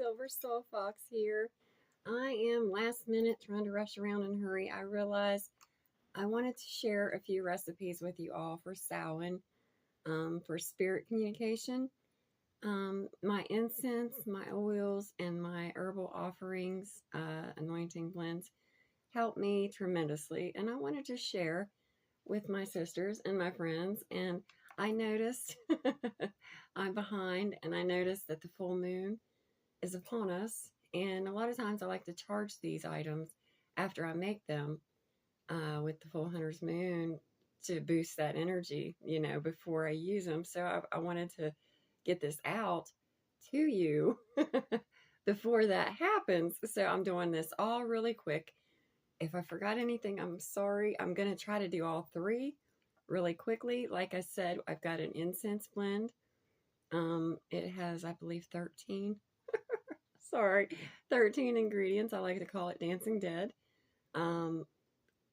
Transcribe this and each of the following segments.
Silver Soul Fox here. I am last minute trying to rush around and hurry. I realized I wanted to share a few recipes with you all for Samhain, for spirit communication. My incense, my oils, and my herbal offerings, anointing blends help me tremendously. And I wanted to share with my sisters and my friends. And I noticed I'm behind, and I noticed that the full moon is upon us. And a lot of times I like to charge these items after I make them with the full hunter's moon to boost that energy, before I use them. So I wanted to get this out to you before that happens. So I'm doing this all really quick. If I forgot anything, I'm sorry. I'm going to try to do all three really quickly. Like I said, I've got an incense blend. It has, I believe, 13 ingredients. I like to call it Dancing Dead.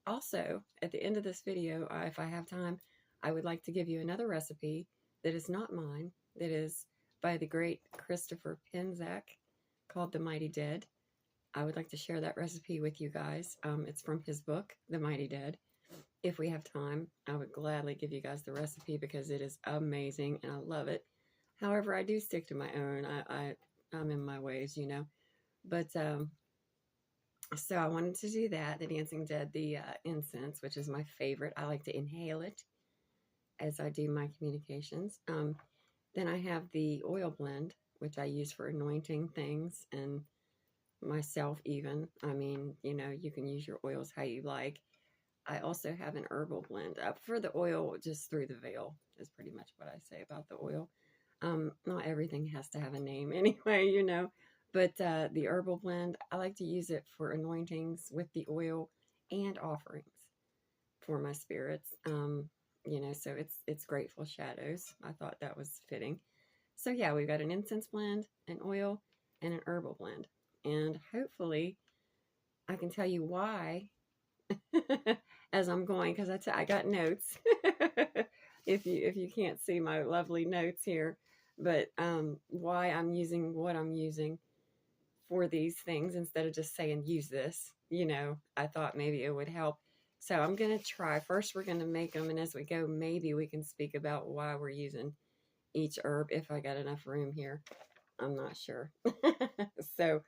Also, at the end of this video, if I have time, I would like to give you another recipe that is not mine, that is by the great Christopher Penczak, called The Mighty Dead. I would like to share that recipe with you guys. It's from his book, The Mighty Dead. If we have time, I would gladly give you guys the recipe because it is amazing and I love it. However, I do stick to my own. I'm in my ways, But so I wanted to do that, the Dancing Dead, the incense, which is my favorite. I like to inhale it as I do my communications. Then I have the oil blend, which I use for anointing things and myself even. I mean, you can use your oils how you like. I also have an herbal blend. For the oil, just through the veil is pretty much what I say about the oil. Not everything has to have a name anyway, But the herbal blend, I like to use it for anointings with the oil and offerings for my spirits. So it's Grateful Shadows. I thought that was fitting. So yeah, we've got an incense blend, an oil, and an herbal blend. And hopefully I can tell you why as I'm going, because I got notes. if you can't see my lovely notes here, but why I'm using what I'm using for these things instead of just saying use this. I thought maybe it would help. So I'm going to try. First, we're going to make them, and as we go, maybe we can speak about why we're using each herb if I got enough room here. I'm not sure. So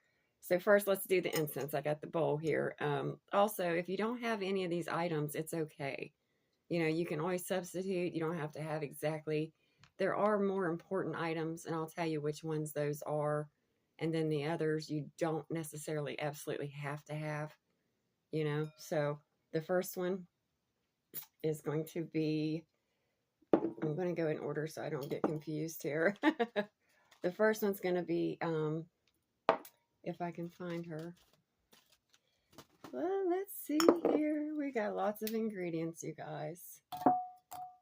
first, let's do the incense. I got the bowl here. Also, if you don't have any of these items, it's okay. You can always substitute. You don't have to have exactly. There are more important items, and I'll tell you which ones those are. And then the others you don't necessarily absolutely have to have, So the first one is going to be, I'm going to go in order so I don't get confused here. The first one's going to be, if I can find her. Well, let's see here. We got lots of ingredients, you guys.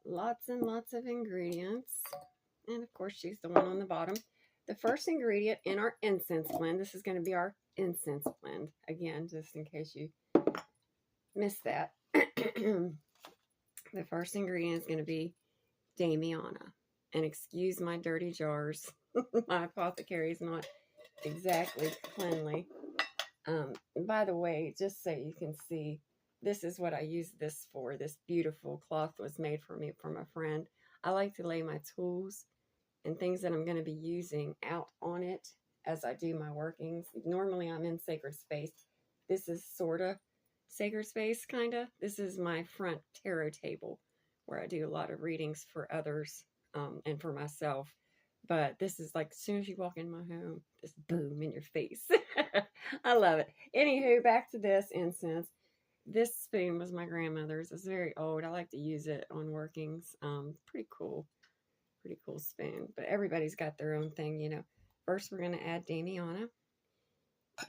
Lots and lots of ingredients. And of course, she's the one on the bottom. The first ingredient in our incense blend, this is going to be our incense blend. Again, just in case you missed that. The first ingredient is going to be Damiana. And excuse my dirty jars. My apothecary is not exactly cleanly. By the way, just so you can see, this is what I use this for. This beautiful cloth was made for me from a friend. I like to lay my tools and things that I'm going to be using out on it as I do my workings. Normally I'm in sacred space. This is sort of sacred space, kind of. This is my front tarot table where I do a lot of readings for others and for myself. But this is like, as soon as you walk in my home, this boom in your face. I love it. Anywho, back to this incense. This spoon was my grandmother's. It's very old. I like to use it on workings. Pretty cool spoon. But everybody's got their own thing, First, we're going to add Damiana.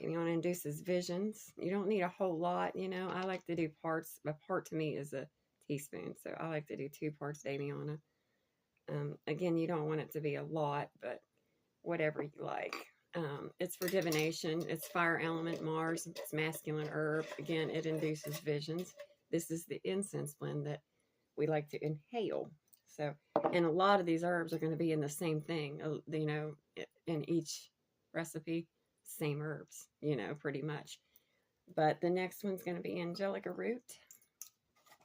Damiana induces visions. You don't need a whole lot, I like to do parts. A part to me is a teaspoon. So I like to do 2 parts Damiana. Again, you don't want it to be a lot, but whatever you like. It's for divination. It's fire element, Mars. It's masculine herb. Again, it induces visions. This is the incense blend that we like to inhale. So, and a lot of these herbs are going to be in the same thing, in each recipe. same herbs, you know, pretty much. But the next one's going to be Angelica root.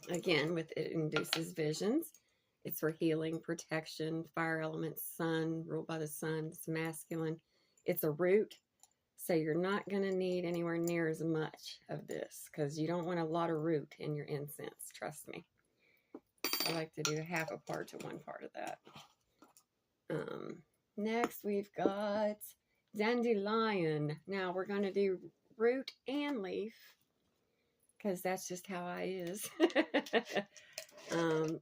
Again, with it induces visions. It's for healing, protection, fire element, sun, ruled by the sun. It's masculine. It's a root, so you're not going to need anywhere near as much of this because you don't want a lot of root in your incense, trust me. I like to do half a part to one part of that. Next, we've got dandelion. Now, we're going to do root and leaf because that's just how I is.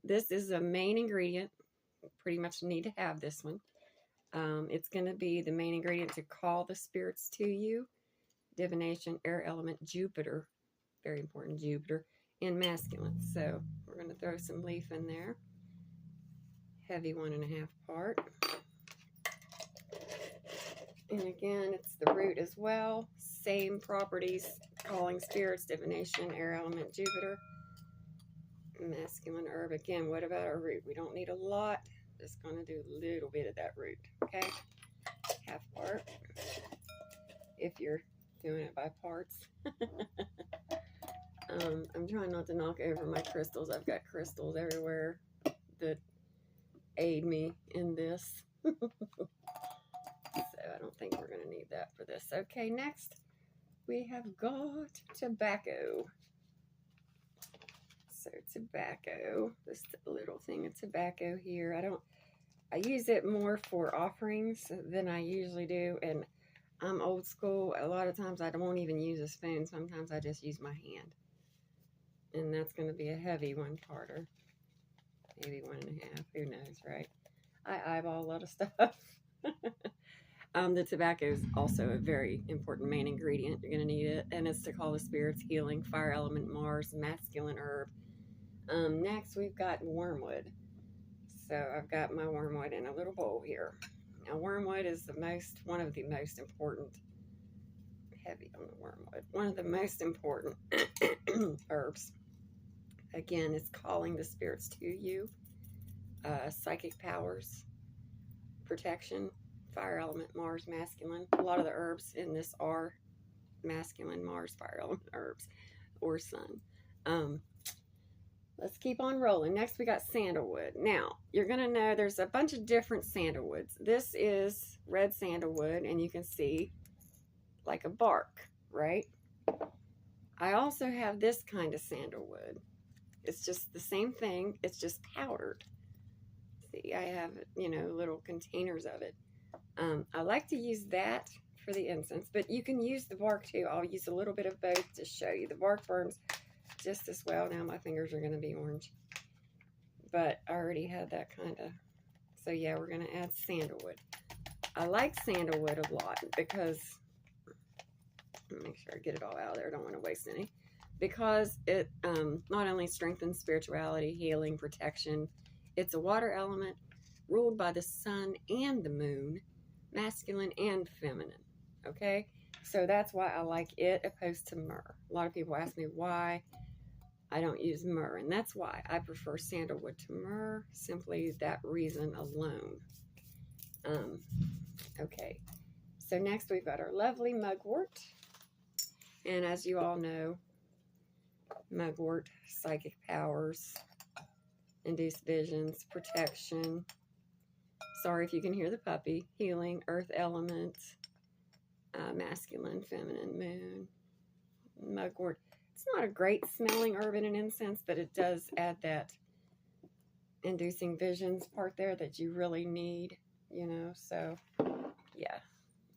This is a main ingredient. Pretty much need to have this one. It's going to be the main ingredient to call the spirits to you. Divination, air element, Jupiter. Very important, Jupiter. And masculine. So we're going to throw some leaf in there. Heavy 1.5 part. And again, it's the root as well. Same properties. Calling spirits, divination, air element, Jupiter. Masculine herb. Again, what about our root? We don't need a lot. Just going to do a little bit of that root. Okay? Half part. If you're doing it by parts. I'm trying not to knock over my crystals. I've got crystals everywhere that aid me in this. So I don't think we're going to need that for this. Okay, next we have got tobacco. So tobacco, this little thing of tobacco here. I use it more for offerings than I usually do, and I'm old school. A lot of times I won't even use a spoon. Sometimes I just use my hand. And that's going to be a heavy 1-parter. Maybe 1.5. Who knows, right? I eyeball a lot of stuff. The tobacco is also a very important main ingredient. You're going to need it. And it's to call the spirits, healing, fire element, Mars, masculine herb. Next, we've got wormwood. So I've got my wormwood in a little bowl here. Now, wormwood is one of the most important, heavy on the wormwood, one of the most important herbs. Again, it's calling the spirits to you. Psychic powers, protection, fire element, Mars, masculine. A lot of the herbs in this are masculine, Mars, fire element herbs, or sun. Let's keep on rolling. Next, we got sandalwood. Now, you're going to know there's a bunch of different sandalwoods. This is red sandalwood, and you can see like a bark, right? I also have this kind of sandalwood. It's just the same thing. It's just powdered. See, I have, you know, little containers of it. I like to use that for the incense, but you can use the bark too. I'll use a little bit of both to show you. The bark burns just as well. Now my fingers are going to be orange, but I already had that kind of. So yeah, we're going to add sandalwood. I like sandalwood a lot because, make sure I get it all out of there. I don't want to waste any. Because it not only strengthens spirituality, healing, protection, it's a water element ruled by the sun and the moon, masculine and feminine, okay? So that's why I like it opposed to myrrh. A lot of people ask me why I don't use myrrh, and that's why I prefer sandalwood to myrrh, simply that reason alone. Okay, so next we've got our lovely mugwort, and as you all know, mugwort, psychic powers, induce visions, protection. Sorry if you can hear the puppy. Healing, earth element, masculine, feminine, moon, mugwort. It's not a great smelling herb in an incense, but it does add that inducing visions part there that you really need, you know. So yeah,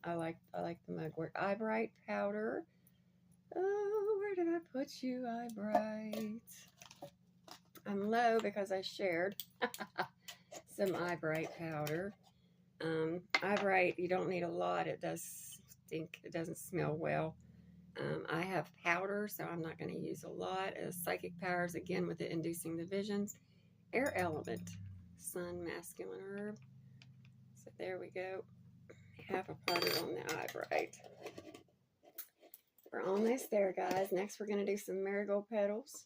I like the mugwort. Eyebright powder. Oh, where did I put you, Eyebright? I'm low because I shared some Eyebright powder. Eyebright, you don't need a lot. It does stink. It doesn't smell well. I have powder, so I'm not going to use a lot. As psychic powers, again, with it inducing the visions. Air element, sun, masculine herb. So there we go. Half a powder on the Eyebright. We're almost there, guys. Next, we're going to do some marigold petals.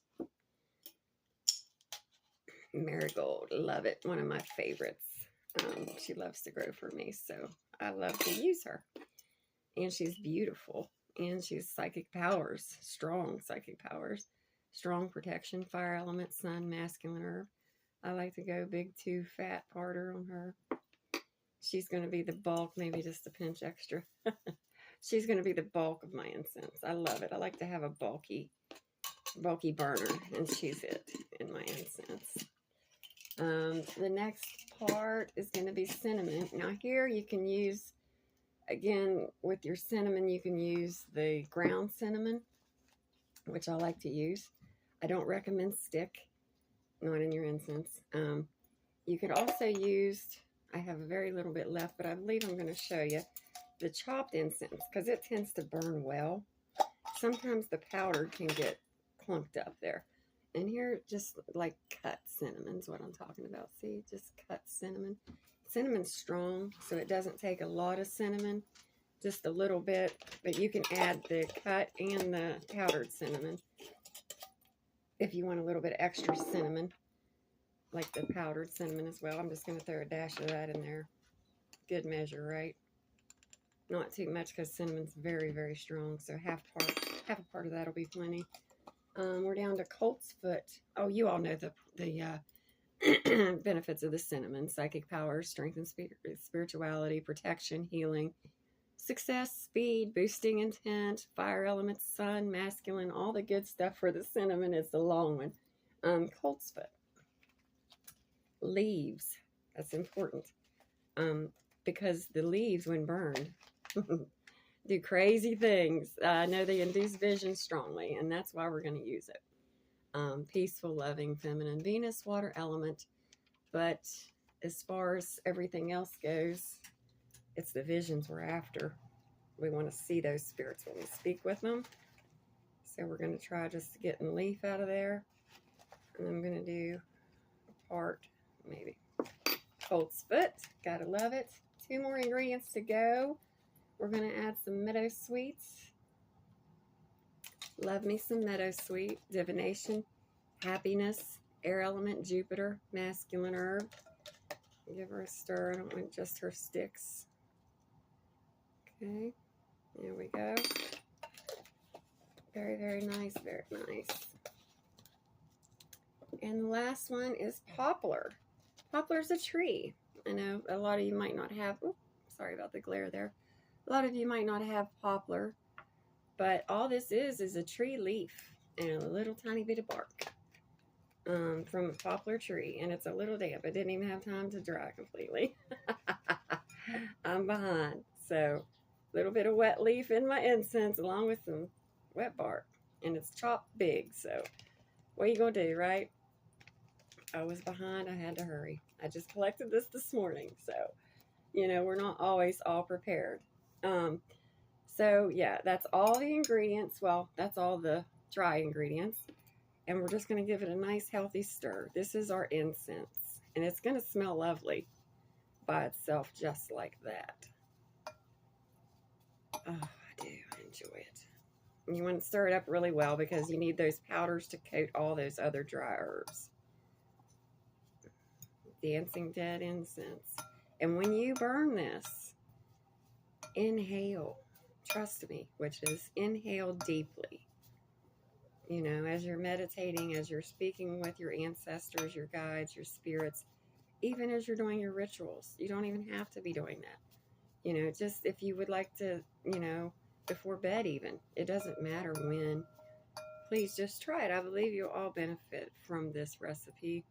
Marigold, love it. One of my favorites. She loves to grow for me, so I love to use her. and she's beautiful, and she's psychic powers, strong psychic powers, strong protection, fire element, sun, masculine herb. I like to go big 2 fat parter on her. She's going to be the bulk, maybe just a pinch extra. She's going to be the bulk of my incense. I love it. I like to have a bulky burner, and she's it in my incense. The next part is going to be cinnamon. Now here you can use, again, with your cinnamon, you can use the ground cinnamon, which I like to use. I don't recommend stick, not in your incense. You could also use, I have a very little bit left, but I believe I'm going to show you the chopped incense, because it tends to burn well. Sometimes the powder can get clumped up there. And here, just like cut cinnamon is what I'm talking about. See, just cut cinnamon. Cinnamon's strong, so it doesn't take a lot of cinnamon, just a little bit. But you can add the cut and the powdered cinnamon if you want a little bit extra cinnamon, like the powdered cinnamon as well. I'm just going to throw a dash of that in there. Good measure, right? Not too much, because cinnamon's very, very strong. So half a part of that will be plenty. We're down to colt's foot. Oh, you all know the benefits of the cinnamon: psychic power, strength and spirituality, protection, healing, success, speed, boosting intent, fire elements, sun, masculine, all the good stuff for the cinnamon. It's the long one. Colt's foot. Leaves. That's important. Because the leaves, when burned, do crazy things. I know they induce vision strongly, and that's why we're going to use it. Peaceful, loving, feminine, Venus, water element. But as far as everything else goes, it's the visions we're after. We want to see those spirits when we speak with them. So we're going to try just getting the leaf out of there. And I'm going to do a part, maybe. Colt's foot. Gotta love it. 2 more ingredients to go. We're going to add some meadow sweets. Love me some meadow sweet. Divination, happiness, air element, Jupiter, masculine herb. Give her a stir. I don't want just her sticks. Okay, there we go. Very, very nice, very nice. And the last one is poplar. Poplar's a tree. I know a lot of you might not have, oops, sorry about the glare there. A lot of you might not have poplar, but all this is a tree leaf and a little tiny bit of bark from a poplar tree, and it's a little damp. It didn't even have time to dry completely. I'm behind. So a little bit of wet leaf in my incense along with some wet bark, and it's chopped big. So what are you gonna do, right? I was behind. I had to hurry. I just collected this morning, so you know we're not always all prepared. So yeah, that's all the ingredients. Well, that's all the dry ingredients. And we're just going to give it a nice healthy stir. This is our incense, and it's going to smell lovely by itself just like that. Oh, I do enjoy it. And you want to stir it up really well because you need those powders to coat all those other dry herbs. Dancing dead incense. And when you burn this, inhale. Trust me, which is inhale deeply. You know, as you're meditating, as you're speaking with your ancestors, your guides, your spirits, even as you're doing your rituals. You don't even have to be doing that. You know, just if you would like to, you know, before bed even. It doesn't matter when. Please just try it. I believe you'll all benefit from this recipe.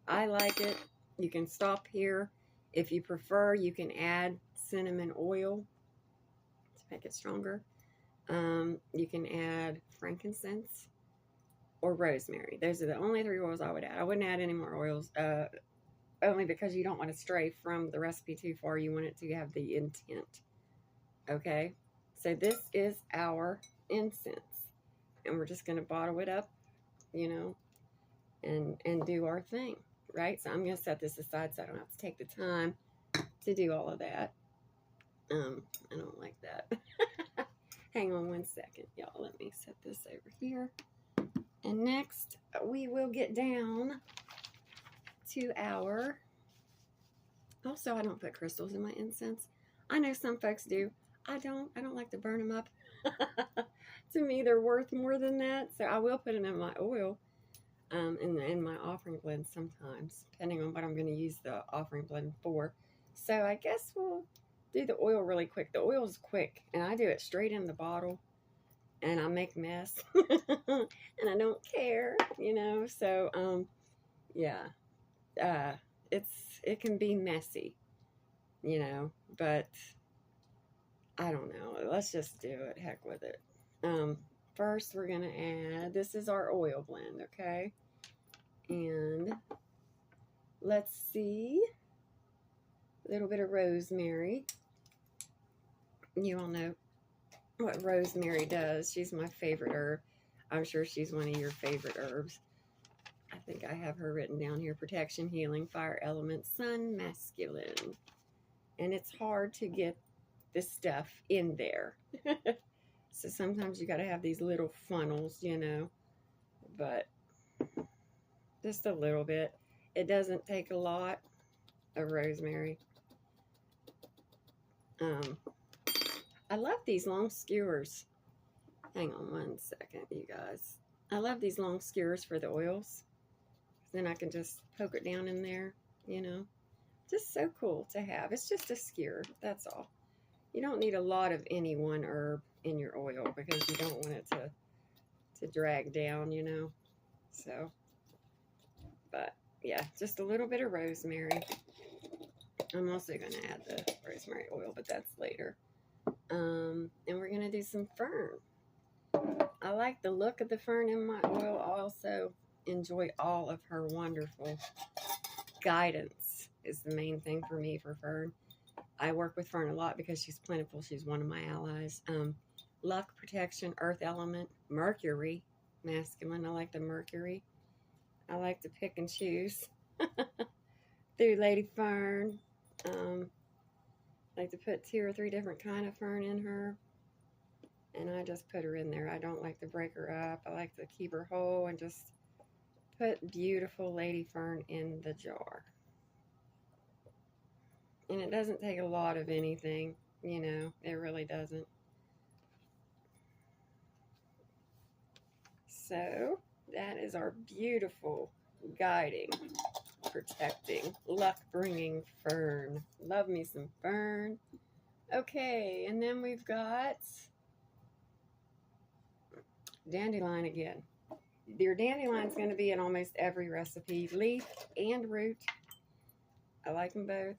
I like it. You can stop here. If you prefer, you can add cinnamon oil to make it stronger. You can add frankincense or rosemary. Those are the only 3 oils I would add. I wouldn't add any more oils, only because you don't want to stray from the recipe too far. You want it to have the intent. Okay? So this is our incense. And we're just going to bottle it up, you know, and do our thing, right? So I'm going to set this aside so I don't have to take the time to do all of that. I don't like that. Hang on one second, y'all. Let me set this over here. And next, we will get down to our... Also, I don't put crystals in my incense. I know some folks do. I don't like to burn them up. To me, they're worth more than that. So I will put them in my oil, in my offering blend sometimes, depending on what I'm going to use the offering blend for. So I guess we'll do the oil really quick. The oil is quick, and I do it straight in the bottle, and I make a mess, and I don't care, you know. So yeah, uh, it can be messy, you know, but I don't know. Let's just do it. Heck with it. First, we're going to add, this is our oil blend, okay? And let's see, a little bit of rosemary. You all know what rosemary does. She's my favorite herb. I'm sure she's one of your favorite herbs. I think I have her written down here. Protection, healing, fire element, sun, masculine. And it's hard to get this stuff in there. So sometimes you got to have these little funnels, you know, but just a little bit. It doesn't take a lot of rosemary. I love these long skewers. Hang on one second, you guys. I love these long skewers for the oils. Then I can just poke it down in there, you know. Just so cool to have. It's just a skewer, that's all. You don't need a lot of any one herb in your oil because you don't want it to drag down, you know. So, but yeah, just a little bit of rosemary. I'm also going to add the rosemary oil, but that's later. And we're going to do some fern. I like the look of the fern in my oil. I also enjoy all of her wonderful guidance is the main thing for me for fern. I work with fern a lot because she's plentiful. She's one of my allies. Luck, protection, earth element, Mercury, masculine. I like the Mercury. I like to pick and choose through Lady Fern. I like to put 2 or 3 different kind of fern in her. And I just put her in there. I don't like to break her up. I like to keep her whole and just put beautiful Lady Fern in the jar. And it doesn't take a lot of anything, you know, it really doesn't. So that is our beautiful, guiding, protecting, luck-bringing fern. Love me some fern. Okay, and then we've got dandelion again. Your dandelion's going to be in almost every recipe, leaf and root. I like them both.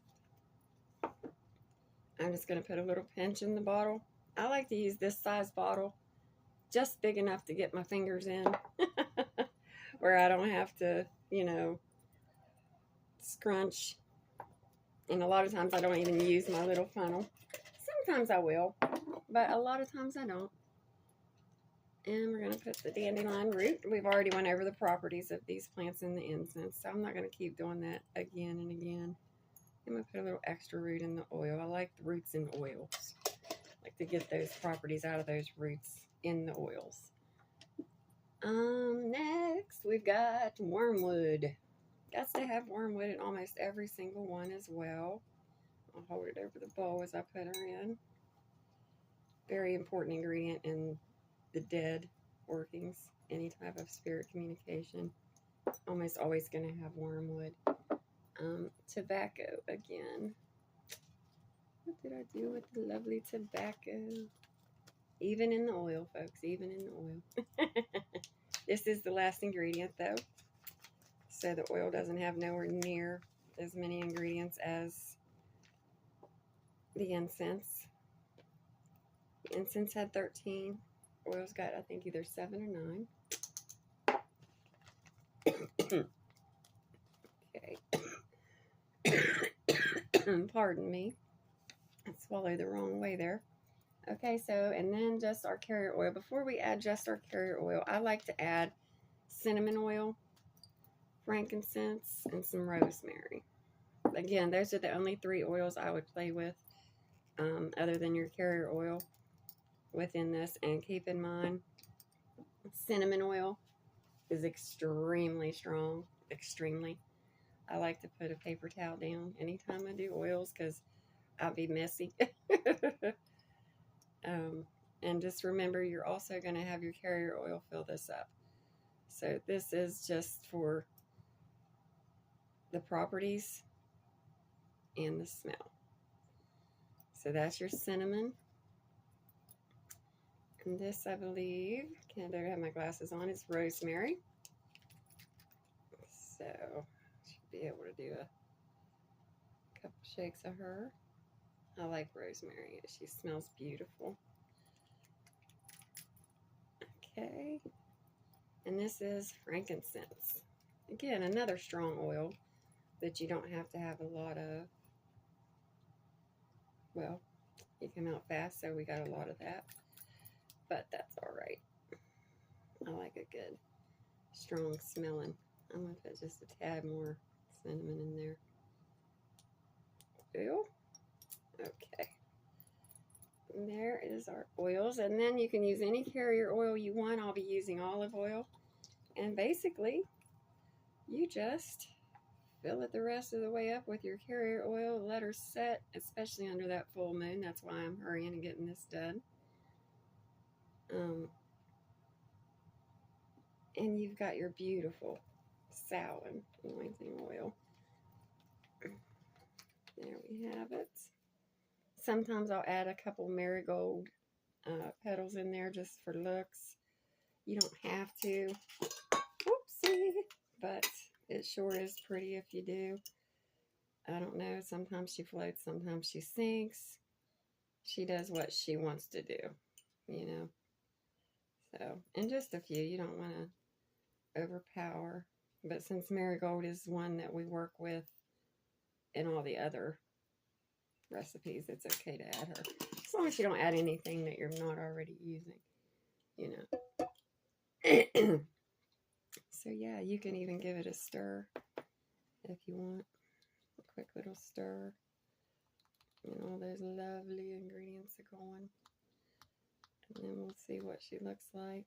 I'm just going to put a little pinch in the bottle. I like to use this size bottle, just big enough to get my fingers in, where I don't have to, you know, scrunch. And a lot of times I don't even use my little funnel. Sometimes I will, but a lot of times I don't. And we're going to put the dandelion root. We've already went over the properties of these plants in the incense, so I'm not going to keep doing that again and again. I'm going to put a little extra root in the oil. I like the roots in oils. I like to get those properties out of those roots in the oils. Next, we've got wormwood. Got to have wormwood in almost every single one as well. I'll hold it over the bowl as I put her in. Very important ingredient in the dead workings. Any type of spirit communication. Almost always going to have wormwood. Tobacco again. What did I do with the lovely tobacco? Even in the oil, folks, even in the oil. This is the last ingredient, though. So the oil doesn't have nowhere near as many ingredients as the incense. The incense had 13. Oil's got, I think, either 7 or 9. Okay. Pardon me. I swallowed the wrong way there. Okay, so, and then just our carrier oil. Before we add just our carrier oil, I like to add cinnamon oil, frankincense, and some rosemary. Again, those are the only 3 oils I would play with, other than your carrier oil within this. And keep in mind, cinnamon oil is extremely strong, extremely. I like to put a paper towel down anytime I do oils because I'll be messy. And just remember, you're also going to have your carrier oil fill this up. So this is just for the properties and the smell. So that's your cinnamon. And this, I believe, I don't have my glasses on, it's rosemary. So should be able to do a couple shakes of her. I like rosemary. She smells beautiful. Okay. And this is frankincense. Again, another strong oil that you don't have to have a lot of. Well, you come out fast, so we got a lot of that. But that's all right. I like a good, strong smelling. I'm going to put just a tad more cinnamon in there. Ew. Okay. And there is our oils. And then you can use any carrier oil you want. I'll be using olive oil. And basically, you just fill it the rest of the way up with your carrier oil. Let her set, especially under that full moon. That's why I'm hurrying and getting this done. And you've got your beautiful Samhain anointing oil. There we have it. Sometimes I'll add a couple marigold petals in there just for looks. You don't have to. Whoopsie. But it sure is pretty if you do. I don't know. Sometimes she floats, sometimes she sinks. She does what she wants to do, you know. So, and just a few. You don't want to overpower. But since marigold is one that we work with in all the other recipes, it's okay to add her. As long as you don't add anything that you're not already using, you know. So yeah, you can even give it a stir if you want. A quick little stir. And all those lovely ingredients are going. And then we'll see what she looks like.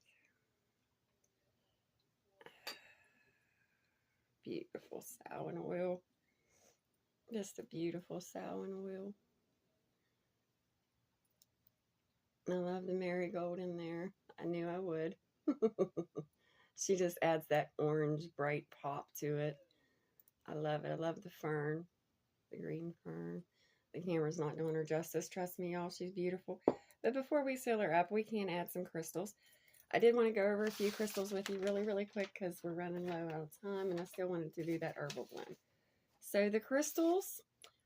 Beautiful Samhain oil. Just a beautiful Samhain oil. I love the marigold in there. I knew I would. She just adds that orange bright pop to it. I love it. I love the fern, the green fern. The camera's not doing her justice. Trust me, y'all, she's beautiful. But before we seal her up, we can add some crystals. I did want to go over a few crystals with you really, really quick because we're running low out of time, and I still wanted to do that herbal blend. So the crystals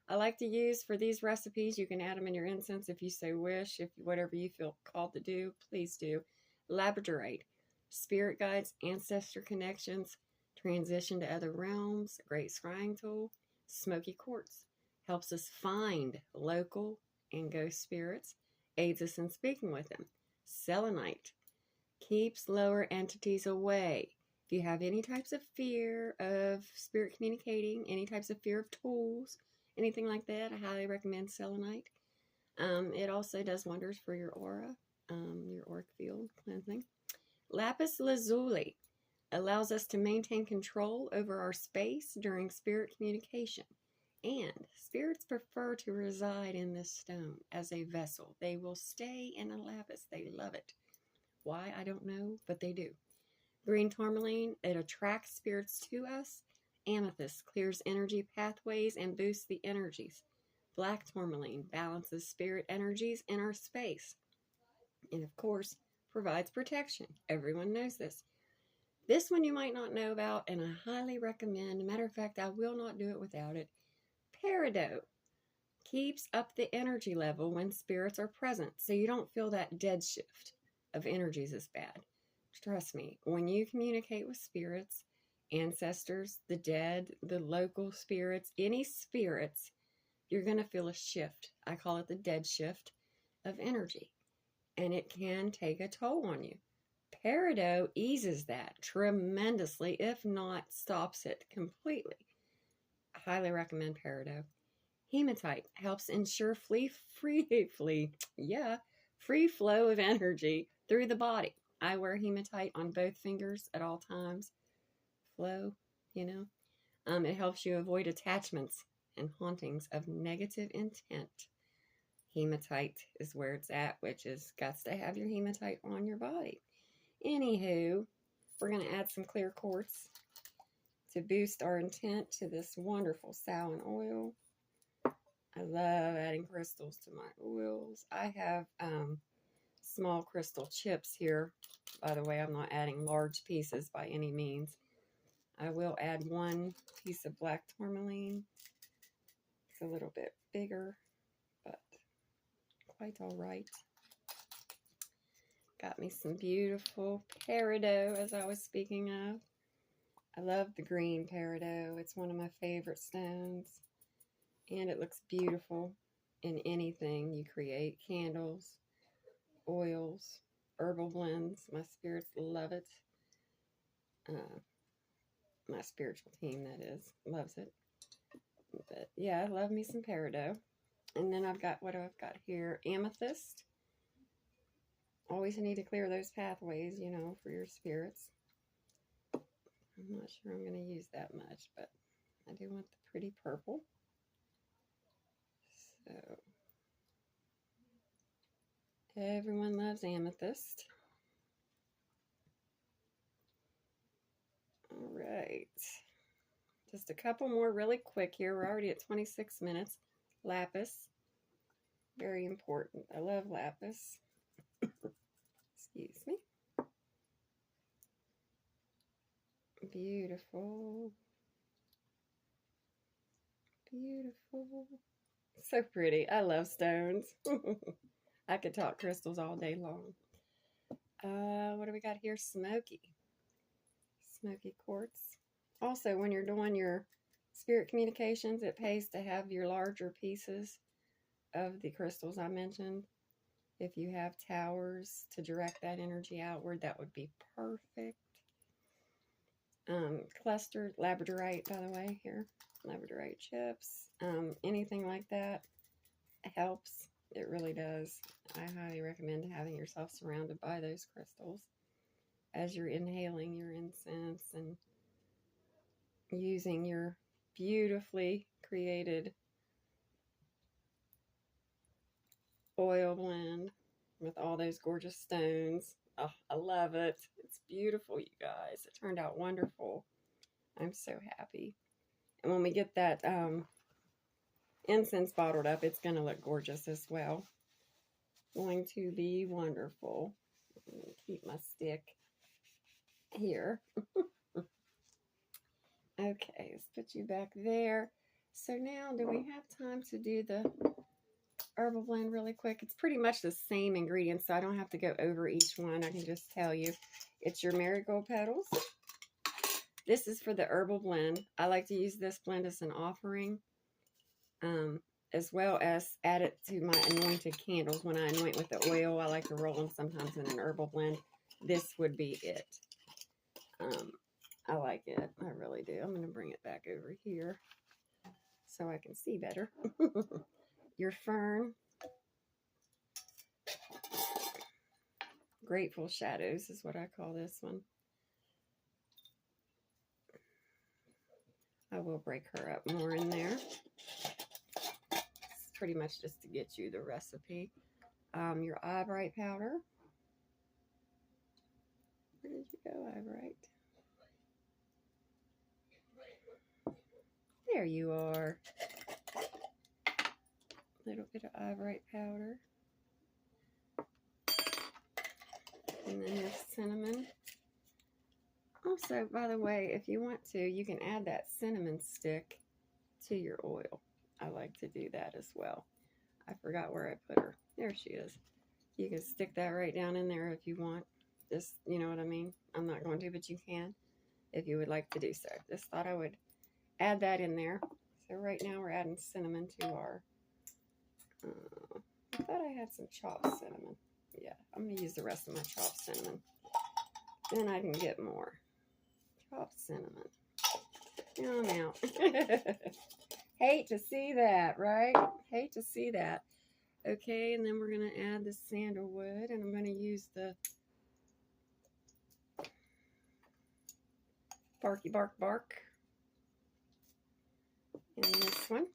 I like to use for these recipes, you can add them in your incense if you so wish. If whatever you feel called to do, please do. Labradorite, spirit guides, ancestor connections, transition to other realms, a great scrying tool. Smoky quartz helps us find local and ghost spirits, aids us in speaking with them. Selenite keeps lower entities away. If you have any types of fear of spirit communicating, any types of fear of tools, anything like that, I highly recommend selenite. It also does wonders for your aura, your auric field cleansing. Lapis lazuli allows us to maintain control over our space during spirit communication. And spirits prefer to reside in this stone as a vessel. They will stay in a lapis. They love it. Why, I don't know, but they do. Green tourmaline, it attracts spirits to us. Amethyst clears energy pathways and boosts the energies. Black tourmaline balances spirit energies in our space. And of course, provides protection. Everyone knows this. This one you might not know about, and I highly recommend. Matter of fact, I will not do it without it. Peridot keeps up the energy level when spirits are present, so you don't feel that dead shift of energies as bad. Trust me, when you communicate with spirits, ancestors, the dead, the local spirits, any spirits, you're going to feel a shift. I call it the dead shift of energy. And it can take a toll on you. Peridot eases that tremendously, if not stops it completely. I highly recommend Peridot. Hematite helps ensure free flow of energy through the body. I wear hematite on both fingers at all times. Flow, you know. It helps you avoid attachments and hauntings of negative intent. Hematite is where it's at, which is got to have your hematite on your body. Anywho, we're going to add some clear quartz to boost our intent to this wonderful Samhain oil. I love adding crystals to my oils. I have small crystal chips here. By the way, I'm not adding large pieces by any means. I will add one piece of black tourmaline. It's a little bit bigger, but quite all right. Got me some beautiful peridot, as I was speaking of. I love the green peridot. It's one of my favorite stones. And it looks beautiful in anything you create. Candles, oils, herbal blends. My spirits love it. My spiritual team, that is, loves it. But yeah, I love me some peridot. And then I've got, what do I've got here? Amethyst. Always need to clear those pathways, you know, for your spirits. I'm not sure I'm going to use that much, but I do want the pretty purple. So, everyone loves amethyst. All right. Just a couple more really quick here. We're already at 26 minutes. Lapis. Very important. I love lapis. Excuse me. Beautiful. Beautiful. So pretty. I love stones. I could talk crystals all day long. What do we got here? Smoky. Smoky quartz. Also, when you're doing your spirit communications, it pays to have your larger pieces of the crystals I mentioned. If you have towers to direct that energy outward, that would be perfect. Clustered labradorite, by the way, here. Labradorite chips. Anything like that helps. It really does. I highly recommend having yourself surrounded by those crystals as you're inhaling your incense and using your beautifully created oil blend with all those gorgeous stones. Oh, I love it. It's beautiful, you guys. It turned out wonderful. I'm so happy. And when we get that incense bottled up, it's going to look gorgeous as well. Going to be wonderful. Keep my stick here. Okay, let's put you back there. So now, do we have time to do the herbal blend really quick? It's pretty much the same ingredients, so I don't have to go over each one. I can just tell you. It's your marigold petals. This is for the herbal blend. I like to use this blend as an offering, as well as add it to my anointed candles. When I anoint with the oil, I like to roll them sometimes in an herbal blend. This would be it. I like it. I really do. I'm going to bring it back over here so I can see better. Your fern. Grateful Shadows is what I call this one. I will break her up more in there. It's pretty much just to get you the recipe. Your eyebright powder. Where did you go, eyebright? There you are. A little bit of eyebright powder. And then your cinnamon. Also, by the way, if you want to, you can add that cinnamon stick to your oil. I like to do that as well. I forgot where I put her. There she is. You can stick that right down in there if you want. Just, you know what I mean? I'm not going to, but you can if you would like to do so. Just thought I would add that in there. So right now we're adding cinnamon to our, I thought I had some chopped cinnamon. Yeah, I'm going to use the rest of my chopped cinnamon. Then I can get more chopped cinnamon. Now I'm out. Hate to see that, right? Hate to see that. Okay, and then we're going to add the sandalwood, and I'm going to use the barky bark in this one.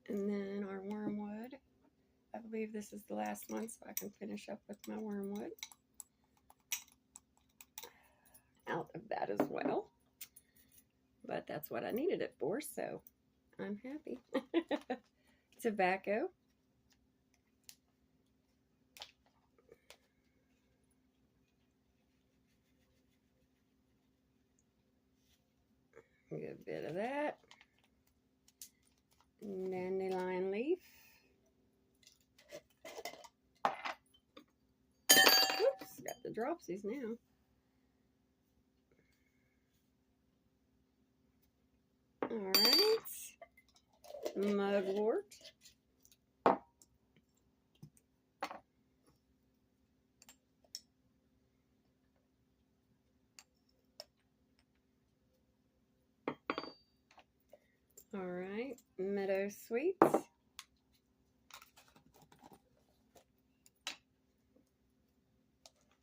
And then our wormwood. I believe this is the last one, so I can finish up with my wormwood out of that as well. But that's what I needed it for, so I'm happy. Tobacco. A good bit of that. Dandelion leaf. Oops, got the dropsies now. Alright. Mugwort. Alright. Meadow sweets.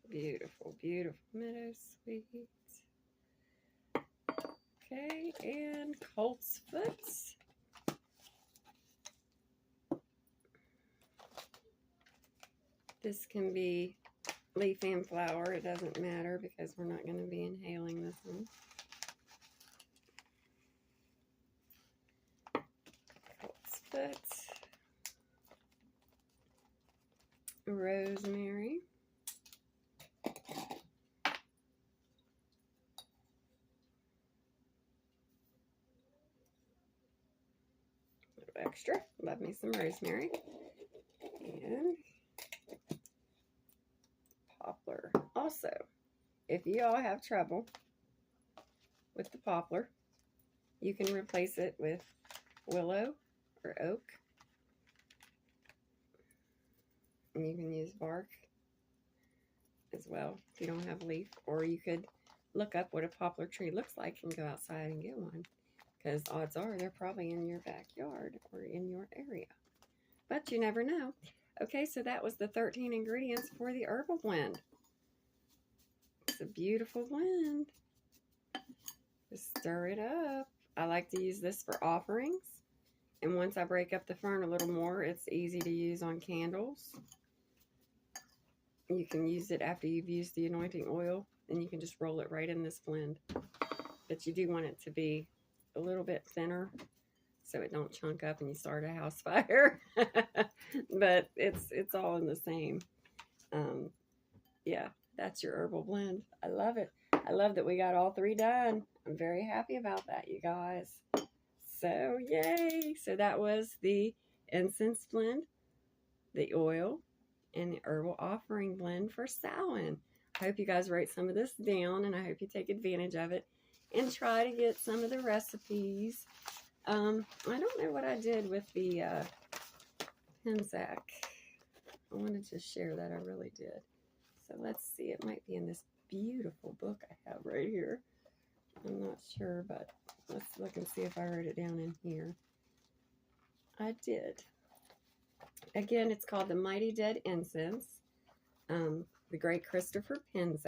Beautiful, beautiful meadow sweets. Okay, and colt's foot. This can be leaf and flower. It doesn't matter because we're not going to be inhaling this one. Colt's foot. Rosemary. Extra. Love me some rosemary. And poplar. Also, if you all have trouble with the poplar, you can replace it with willow or oak. And you can use bark as well if you don't have leaf. Or you could look up what a poplar tree looks like and go outside and get one. Because odds are they're probably in your backyard or in your area. But you never know. Okay, so that was the 13 ingredients for the herbal blend. It's a beautiful blend. Just stir it up. I like to use this for offerings. And once I break up the fern a little more, it's easy to use on candles. You can use it after you've used the anointing oil. And you can just roll it right in this blend. But you do want it to be a little bit thinner so it don't chunk up and you start a house fire. But it's all in the same. Yeah, that's your herbal blend. I love it. I love that we got all 3 done. I'm very happy about that, you guys. So yay. So that was the incense blend, the oil, and the herbal offering blend for Samhain. I hope you guys write some of this down, and I hope you take advantage of it and try to get some of the recipes. I don't know what I did with the Pensac. I wanted to share that. I really did. So let's see. It might be in this beautiful book I have right here. I'm not sure, but let's look and see if I wrote it down in here. I did. Again, it's called the Mighty Dead Incense. The great Christopher Pensac.